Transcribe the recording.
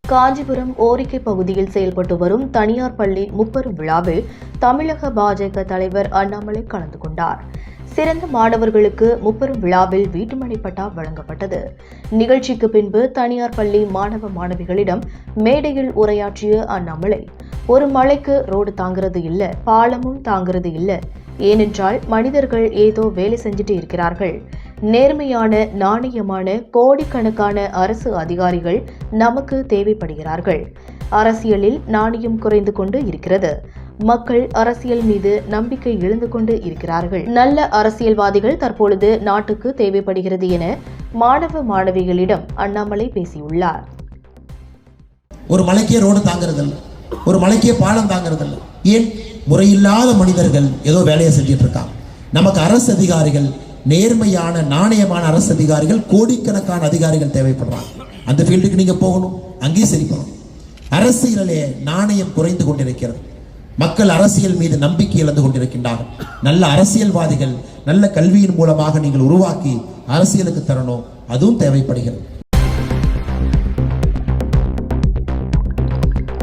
காஞ்சிபுரம் ஓரிக்கை பகுதியில் செயல்பட்டு வரும் தனியார் பள்ளி முப்பெரும் விழாவில் தமிழக பாஜக தலைவர் அண்ணாமலை கலந்து கொண்டார். சிறந்த மாணவர்களுக்கு முப்பெரும் விழாவில் வீட்டுமனை பட்டா வழங்கப்பட்டது. நிகழ்ச்சிக்கு பின்பு தனியார் பள்ளி மாணவ மாணவிகளிடம் மேடையில் உரையாற்றிய அண்ணாமலை, ஒரு மலைக்கு ரோடு தாங்கிறது இல்ல, பாலமும் தாங்கிறது இல்ல. ஏனென்றால் மனிதர்கள் ஏதோ வேலை செஞ்சுட்டு இருக்கிறார்கள். நேர்மையான, நாணயமான, கோடிக்கணக்கான அரசு அதிகாரிகள் நமக்கு தேவைப்படுகிறார்கள். அரசியலில் நாணயம் குறைந்து கொண்டு இருக்கிறது. மக்கள் அரசியல் மீது நம்பிக்கை இழந்து கொண்டு இருக்கிறார்கள். நல்ல அரசியல்வாதிகள் தற்பொழுது நாட்டுக்கு தேவைப்படுகிறது என மாணவ மாணவிகளிடம் அண்ணாமலை பேசியுள்ளார். ஒரு மலைக்கே ரோடு தாங்கிறதில்ல, ஒரு மலைக்கே பாலம் தாங்கிறதில்ல. ஏன்? முறையில்லாத மனிதர்கள் ஏதோ வேலையை செஞ்சிட்டு இருக்காங்க. நமக்கு அரசு அதிகாரிகள், நேர்மையான, நாணயமான அரசு அதிகாரிகள், கோடிக்கணக்கான அதிகாரிகள் தேவைப்படுறாங்க. அந்த ஃபீல்டுக்கு நீங்க போகணும், அங்கேயும் சரி பண்ணணும். அரசியலிலே நாணயம் குறைந்து கொண்டிருக்கிறது. மக்கள் அரசியல் மீது நம்பிக்கை இழந்து கொண்டிருக்கின்றார்கள். நல்ல அரசியல்வாதிகள் நல்ல கல்வியின் மூலமாக நீங்கள் உருவாக்கி அரசியலுக்கு தரணும், அதுவும் தேவைப்படுகிறது.